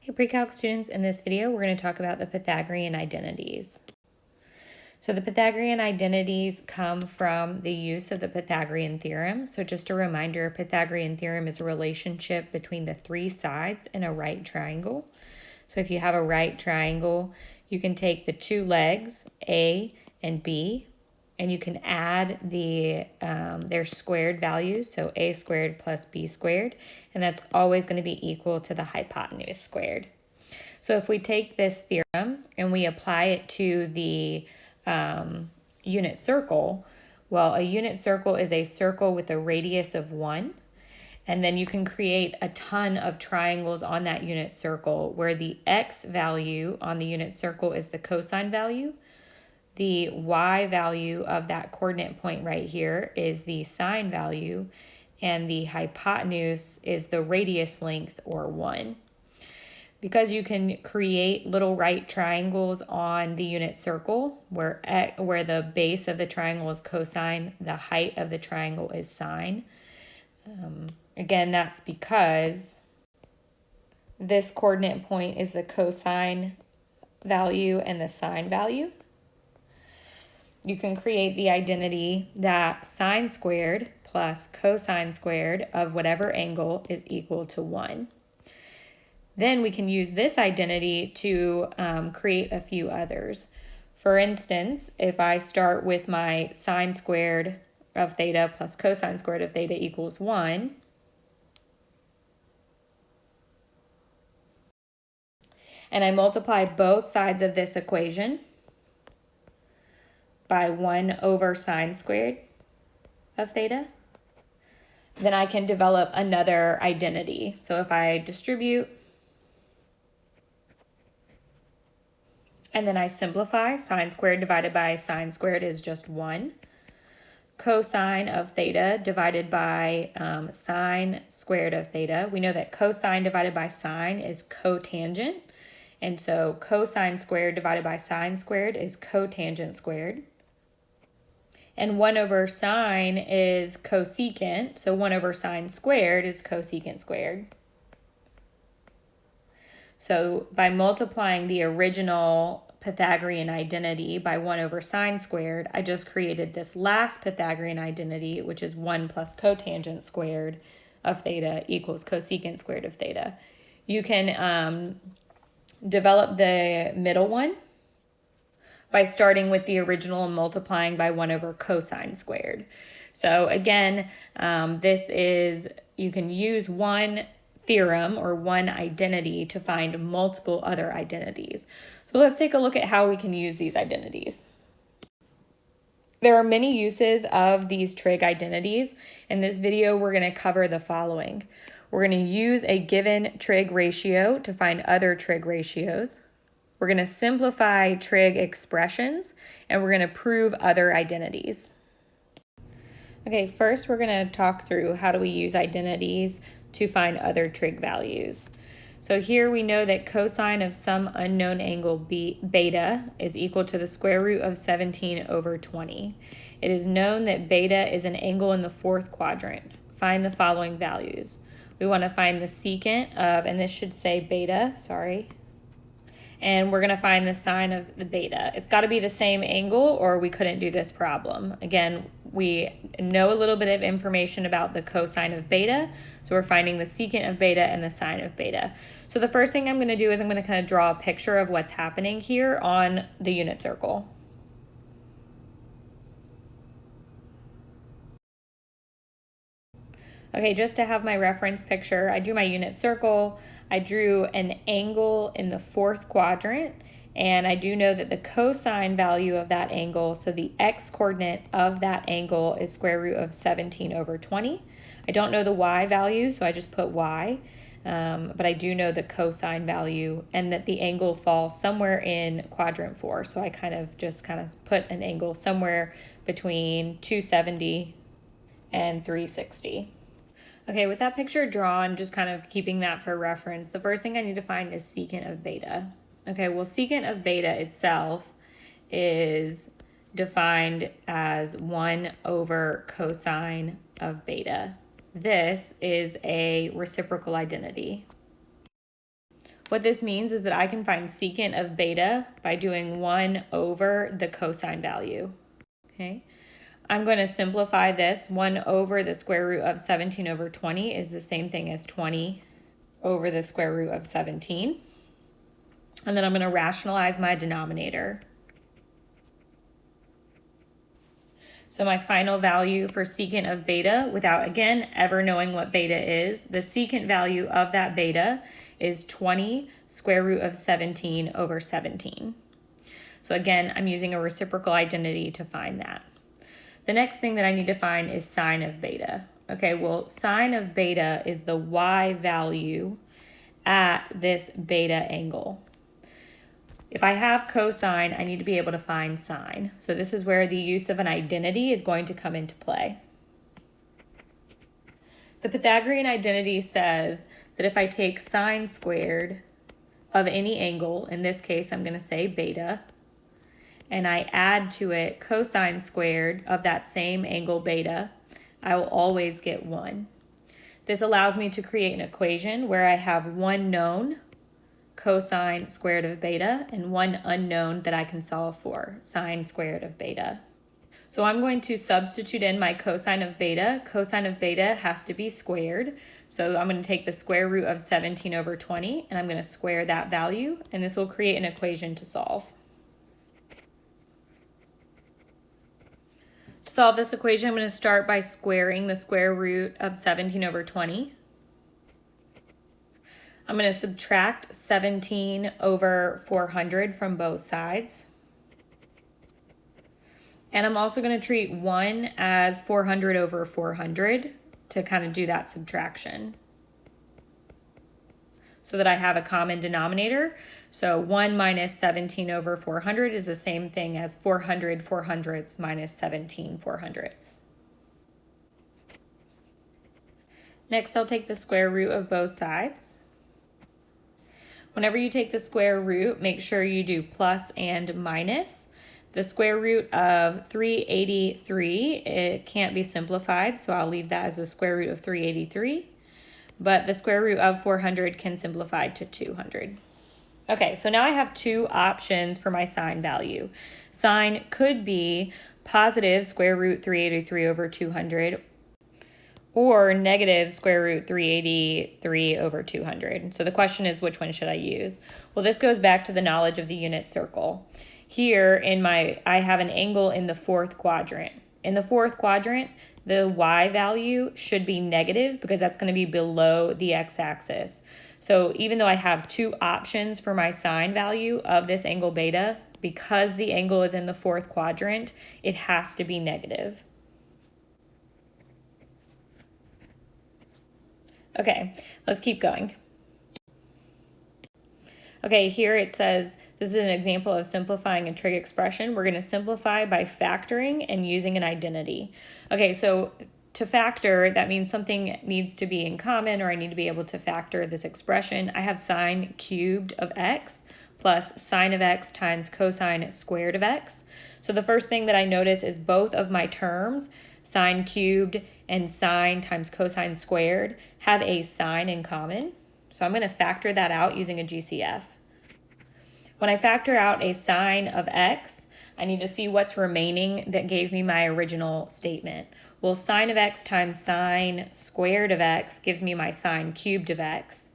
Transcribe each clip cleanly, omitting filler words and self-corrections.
Hey pre-calc students, in this video we're going to talk about the Pythagorean identities. So the Pythagorean identities come from the use of the Pythagorean theorem. So just a reminder, Pythagorean theorem is a relationship between the three sides in a right triangle. So if you have a right triangle, you can take the two legs, A and B, and you can add their squared values, so a squared plus b squared, and that's always going to be equal to the hypotenuse squared. So if we take this theorem and we apply it to the unit circle, well, a unit circle is a circle with a radius of 1, and then you can create a ton of triangles on that unit circle where the x value on the unit circle is the cosine value. The y value of that coordinate point right here is the sine value, and the hypotenuse is the radius length, or 1. Because you can create little right triangles on the unit circle where the base of the triangle is cosine, the height of the triangle is sine. Again, that's because this coordinate point is the cosine value and the sine value. You can create the identity that sine squared plus cosine squared of whatever angle is equal to 1. Then we can use this identity to create a few others. For instance, if I start with my sine squared of theta plus cosine squared of theta equals 1, and I multiply both sides of this equation by 1 over sine squared of theta, then I can develop another identity. So if I distribute and then I simplify, sine squared divided by sine squared is just 1. Cosine of theta divided by sine squared of theta. We know that cosine divided by sine is cotangent. And so cosine squared divided by sine squared is cotangent squared. And 1 over sine is cosecant, so 1 over sine squared is cosecant squared. So by multiplying the original Pythagorean identity by 1 over sine squared, I just created this last Pythagorean identity, which is 1 plus cotangent squared of theta equals cosecant squared of theta. You can develop the middle one by starting with the original and multiplying by 1 over cosine squared. So again, you can use one theorem or one identity to find multiple other identities. So let's take a look at how we can use these identities. There are many uses of these trig identities. In this video, we're going to cover the following. We're going to use a given trig ratio to find other trig ratios. We're going to simplify trig expressions, and we're going to prove other identities. Okay, first we're going to talk through how do we use identities to find other trig values. So here we know that cosine of some unknown angle beta is equal to the square root of 17 over 20. It is known that beta is an angle in the fourth quadrant. Find the following values. We want to find the secant of, and this should say beta, sorry. And we're going to find the sine of the beta. It's got to be the same angle or we couldn't do this problem. Again, we know a little bit of information about the cosine of beta, so we're finding the secant of beta and the sine of beta. So the first thing I'm going to do is I'm going to kind of draw a picture of what's happening here on the unit circle. Okay, just to have my reference picture, I drew my unit circle. I drew an angle in the fourth quadrant, and I do know that the cosine value of that angle, so the x-coordinate of that angle, is square root of 17 over 20. I don't know the y value, so I just put y, but I do know the cosine value and that the angle falls somewhere in quadrant 4, so I just put an angle somewhere between 270 and 360. Okay, with that picture drawn, just kind of keeping that for reference, the first thing I need to find is secant of beta. Okay, well, secant of beta itself is defined as 1 over cosine of beta. This is a reciprocal identity. What this means is that I can find secant of beta by doing 1 over the cosine value. Okay, I'm going to simplify this. 1 over the square root of 17 over 20 is the same thing as 20 over the square root of 17. And then I'm going to rationalize my denominator. So my final value for secant of beta, without again ever knowing what beta is, the secant value of that beta is 20 square root of 17 over 17. So again, I'm using a reciprocal identity to find that. The next thing that I need to find is sine of beta. Okay, well, sine of beta is the y value at this beta angle. If I have cosine, I need to be able to find sine. So this is where the use of an identity is going to come into play. The Pythagorean identity says that if I take sine squared of any angle, in this case I'm going to say beta, and I add to it cosine squared of that same angle beta, I will always get 1. This allows me to create an equation where I have one known, cosine squared of beta, and one unknown that I can solve for, sine squared of beta. So I'm going to substitute in my cosine of beta. Cosine of beta has to be squared. So I'm going to take the square root of 17 over 20, and I'm going to square that value, and this will create an equation to solve. To solve this equation, I'm going to start by squaring the square root of 17 over 20. I'm going to subtract 17 over 400 from both sides. And I'm also going to treat 1 as 400 over 400 to kind of do that subtraction, so that I have a common denominator. So 1 minus 17 over 400 is the same thing as 400 400ths minus 17 400ths. Next, I'll take the square root of both sides. Whenever you take the square root, make sure you do plus and minus. The square root of 383, it can't be simplified, so I'll leave that as the square root of 383. But the square root of 400 can simplify to 200. Okay, so now I have two options for my sine value. Sine could be positive square root 383 over 200, or negative square root 383 over 200. So the question is, which one should I use? Well, this goes back to the knowledge of the unit circle. Here I have an angle in the fourth quadrant. In the fourth quadrant, the y value should be negative because that's going to be below the x-axis. So even though I have two options for my sine value of this angle beta, because the angle is in the fourth quadrant, it has to be negative. Okay, let's keep going. Okay, here it says, this is an example of simplifying a trig expression. We're going to simplify by factoring and using an identity. Okay, so to factor, that means something needs to be in common, or I need to be able to factor this expression. I have sine cubed of x plus sine of x times cosine squared of x. So the first thing that I notice is both of my terms, sine cubed and sine times cosine squared, have a sine in common. So I'm going to factor that out using a GCF. When I factor out a sine of x, I need to see what's remaining that gave me my original statement. Well, sine of x times sine squared of x gives me my sine cubed of x,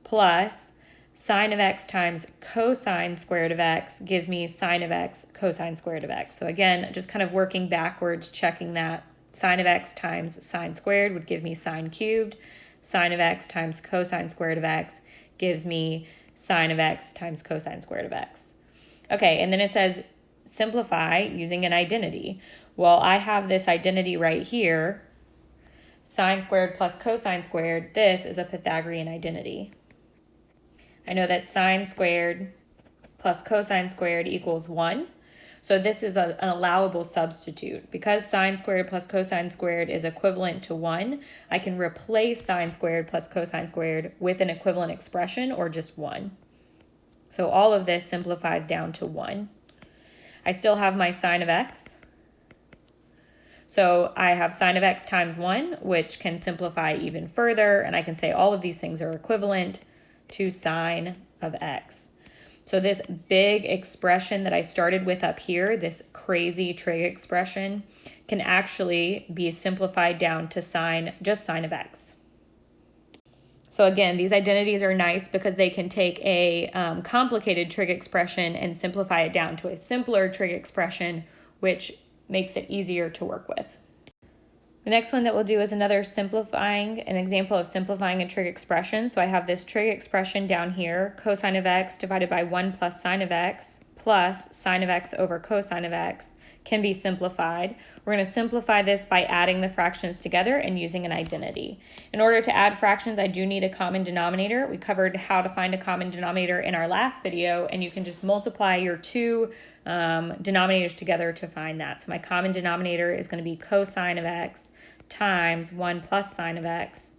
plus sine of x times cosine squared of x gives me sine of x cosine squared of x. So again, just kind of working backwards, checking that. Sine of x times sine squared would give me sine cubed. Sine of x times cosine squared of x gives me sine of x times cosine squared of x. Okay, and then it says simplify using an identity. Well, I have this identity right here, sine squared plus cosine squared. This is a Pythagorean identity. I know that sine squared plus cosine squared equals 1. So this is an allowable substitute. Because sine squared plus cosine squared is equivalent to 1, I can replace sine squared plus cosine squared with an equivalent expression, or just 1. So all of this simplifies down to 1. I still have my sine of x. So I have sine of x times 1, which can simplify even further, and I can say all of these things are equivalent. to sine of x. So this big expression that I started with up here, this crazy trig expression, can actually be simplified down to just sine of x. So again, these identities are nice because they can take a complicated trig expression and simplify it down to a simpler trig expression, which makes it easier to work with. The next one that we'll do is an example of simplifying a trig expression. So I have this trig expression down here, cosine of x divided by 1 plus sine of x plus sine of x over cosine of x can be simplified. We're going to simplify this by adding the fractions together and using an identity. In order to add fractions, I do need a common denominator. We covered how to find a common denominator in our last video, and you can just multiply your two denominators together to find that. So my common denominator is going to be cosine of x times 1 plus sine of x,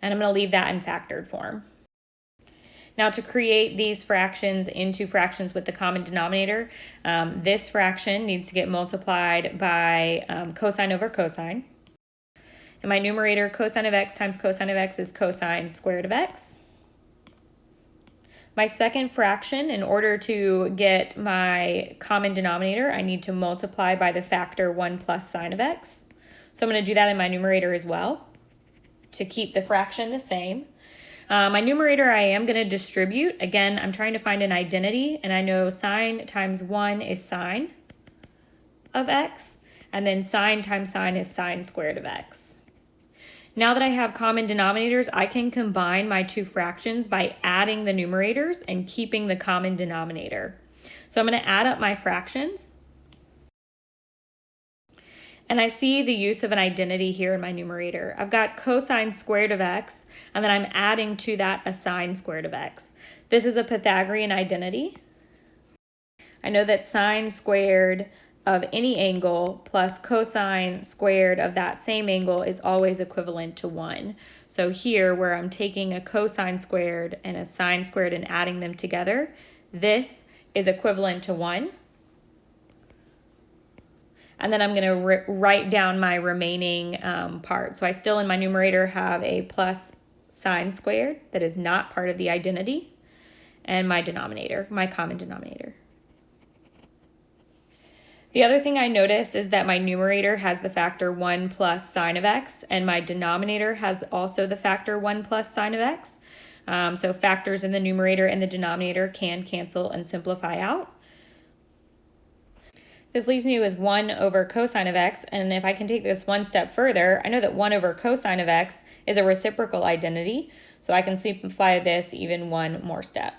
and I'm going to leave that in factored form. Now to create these fractions into fractions with the common denominator, this fraction needs to get multiplied by cosine over cosine. In my numerator, cosine of x times cosine of x is cosine squared of x. My second fraction, in order to get my common denominator, I need to multiply by the factor 1 plus sine of x. So I'm going to do that in my numerator as well to keep the fraction the same. My numerator I am going to distribute. Again, I'm trying to find an identity, and I know sine times 1 is sine of x, and then sine times sine is sine squared of x. Now that I have common denominators, I can combine my two fractions by adding the numerators and keeping the common denominator. So I'm going to add up my fractions. And I see the use of an identity here in my numerator. I've got cosine squared of x, and then I'm adding to that a sine squared of x. This is a Pythagorean identity. I know that sine squared of any angle plus cosine squared of that same angle is always equivalent to 1. So here, where I'm taking a cosine squared and a sine squared and adding them together, this is equivalent to 1. And then I'm going to write down my remaining part. So I still in my numerator have a plus sine squared that is not part of the identity, and my denominator, my common denominator. The other thing I notice is that my numerator has the factor 1 plus sine of x, and my denominator has also the factor 1 plus sine of x. So factors in the numerator and the denominator can cancel and simplify out. This leaves me with 1 over cosine of x, and if I can take this one step further, I know that 1 over cosine of x is a reciprocal identity, so I can simplify this even one more step.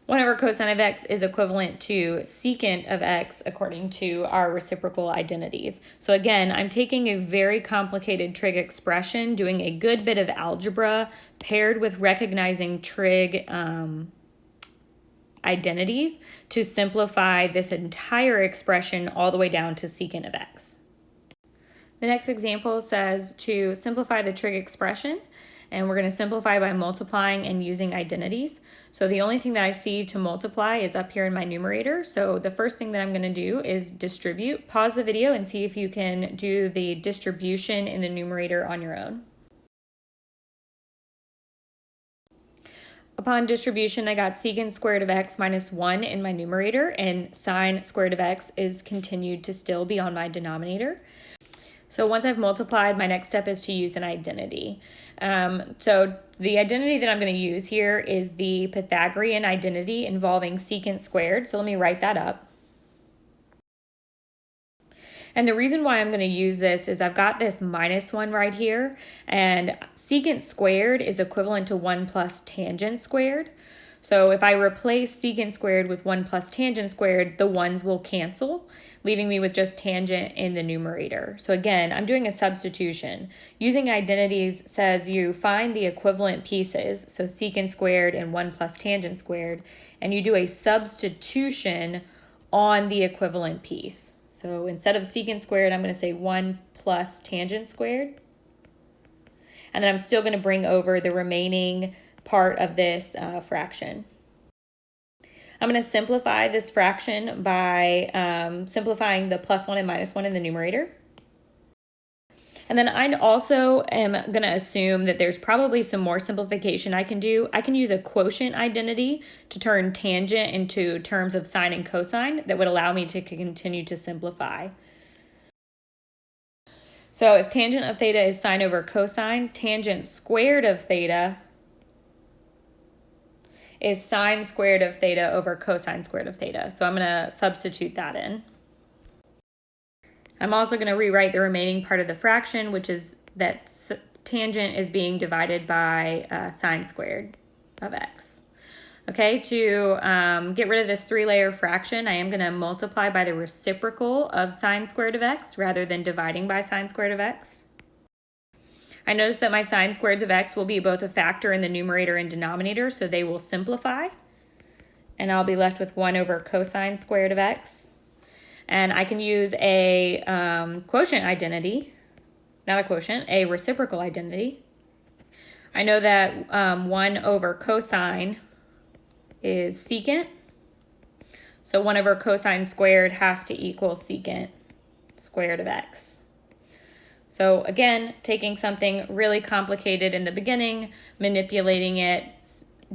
1 over cosine of x is equivalent to secant of x according to our reciprocal identities. So again, I'm taking a very complicated trig expression, doing a good bit of algebra paired with recognizing trig identities to simplify this entire expression all the way down to secant of x. The next example says to simplify the trig expression, and we're going to simplify by multiplying and using identities. So the only thing that I see to multiply is up here in my numerator. So the first thing that I'm going to do is distribute. Pause the video and see if you can do the distribution in the numerator on your own. Upon distribution, I got secant squared of x minus 1 in my numerator, and sine squared of x is continued to still be on my denominator. So once I've multiplied, my next step is to use an identity. So the identity that I'm going to use here is the Pythagorean identity involving secant squared. So let me write that up. And the reason why I'm going to use this is I've got this minus 1 right here, and secant squared is equivalent to 1 plus tangent squared. So if I replace secant squared with 1 plus tangent squared, the 1's will cancel, leaving me with just tangent in the numerator. So again, I'm doing a substitution. Using identities says you find the equivalent pieces, so secant squared and 1 plus tangent squared, and you do a substitution on the equivalent piece. So instead of secant squared, I'm going to say 1 plus tangent squared. And then I'm still going to bring over the remaining part of this fraction. I'm going to simplify this fraction by simplifying the plus 1 and minus 1 in the numerator. And then I also am going to assume that there's probably some more simplification I can do. I can use a quotient identity to turn tangent into terms of sine and cosine that would allow me to continue to simplify. So if tangent of theta is sine over cosine, tangent squared of theta is sine squared of theta over cosine squared of theta. So I'm going to substitute that in. I'm also going to rewrite the remaining part of the fraction, which is that tangent is being divided by sine squared of x. Okay, to get rid of this 3-layer fraction, I am going to multiply by the reciprocal of sine squared of x rather than dividing by sine squared of x. I notice that my sine squareds of x will be both a factor in the numerator and denominator, so they will simplify. And I'll be left with 1 over cosine squared of x. And I can use a quotient identity, not a quotient, a reciprocal identity. I know that 1 over cosine is secant. So 1 over cosine squared has to equal secant squared of x. So again, taking something really complicated in the beginning, manipulating it,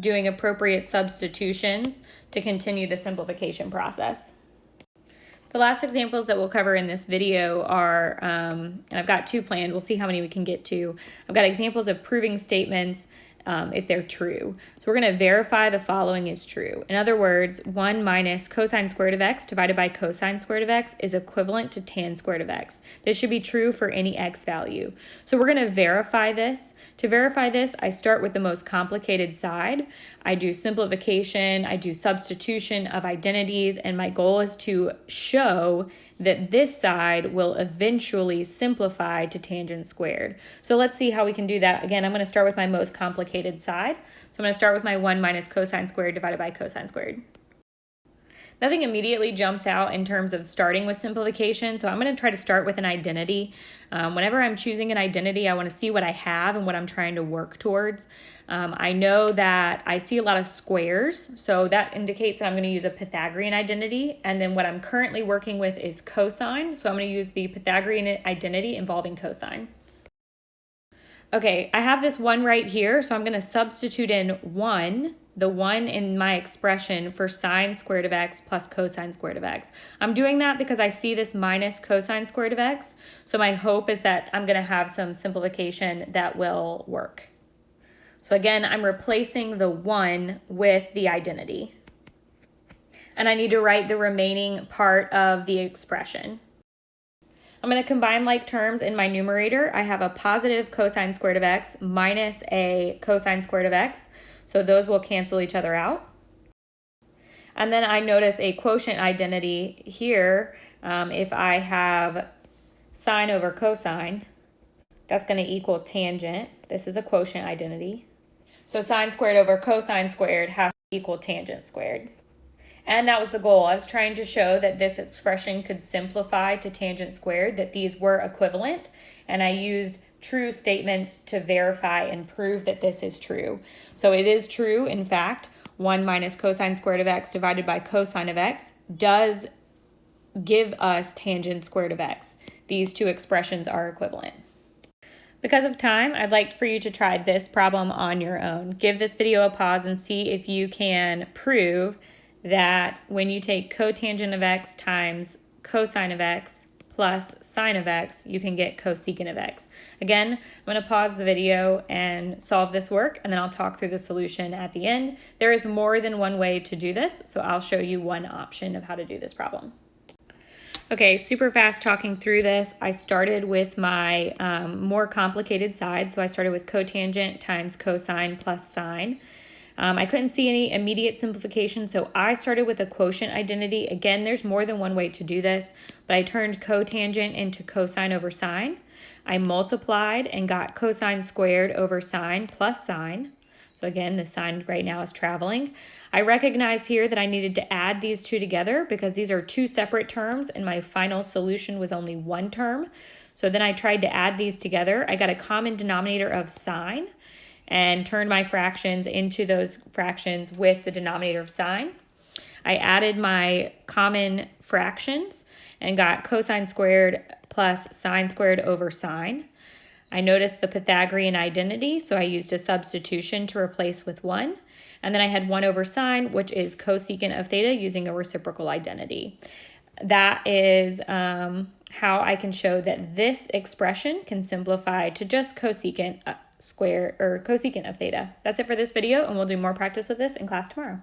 doing appropriate substitutions to continue the simplification process. The last examples that we'll cover in this video are, and I've got 2 planned, we'll see how many we can get to. I've got examples of proving statements if they're true. So we're going to verify the following is true. In other words, 1 minus cosine squared of x divided by cosine squared of x is equivalent to tan squared of x. This should be true for any x value. So we're going to verify this. To verify this, I start with the most complicated side. I do simplification, I do substitution of identities, and my goal is to show that this side will eventually simplify to tangent squared. So let's see how we can do that. Again, I'm going to start with my most complicated side. So I'm going to start with my 1 minus cosine squared divided by cosine squared. Nothing immediately jumps out in terms of starting with simplification, so I'm going to try to start with an identity. Whenever I'm choosing an identity, I want to see what I have and what I'm trying to work towards. I know that I see a lot of squares, so that indicates that I'm going to use a Pythagorean identity, and then what I'm currently working with is cosine, so I'm going to use the Pythagorean identity involving cosine. Okay, I have this 1 right here, so I'm going to substitute in 1, the 1 in my expression for sine squared of x plus cosine squared of x. I'm doing that because I see this minus cosine squared of x, so my hope is that I'm going to have some simplification that will work. So again, I'm replacing the 1 with the identity. And I need to write the remaining part of the expression. I'm going to combine like terms in my numerator. I have a positive cosine squared of x minus a cosine squared of x. So those will cancel each other out. And then I notice a quotient identity here. If I have sine over cosine, that's going to equal tangent. This is a quotient identity. So sine squared over cosine squared has to equal tangent squared. And that was the goal. I was trying to show that this expression could simplify to tangent squared, that these were equivalent, and I used true statements to verify and prove that this is true. So it is true, in fact, 1 minus cosine squared of x divided by cosine of x does give us tangent squared of x. These 2 expressions are equivalent. Because of time, I'd like for you to try this problem on your own. Give this video a pause and see if you can prove that when you take cotangent of x times cosine of x plus sine of x, you can get cosecant of x. Again, I'm going to pause the video and solve this work, and then I'll talk through the solution at the end. There is more than one way to do this, so I'll show you one option of how to do this problem. Okay, super fast talking through this. I started with my more complicated side, so I started with cotangent times cosine plus sine. I couldn't see any immediate simplification, so I started with a quotient identity. Again, there's more than one way to do this, but I turned cotangent into cosine over sine. I multiplied and got cosine squared over sine plus sine. So again, the sine right now is traveling. I recognize here that I needed to add these 2 together because these are 2 separate terms and my final solution was only 1 term. So then I tried to add these together. I got a common denominator of sine and turned my fractions into those fractions with the denominator of sine. I added my common fractions and got cosine squared plus sine squared over sine. I noticed the Pythagorean identity, so I used a substitution to replace with 1. And then I had 1 over sine, which is cosecant of theta using a reciprocal identity. That is how I can show that this expression can simplify to just cosecant square or cosecant of theta. That's it for this video, and we'll do more practice with this in class tomorrow.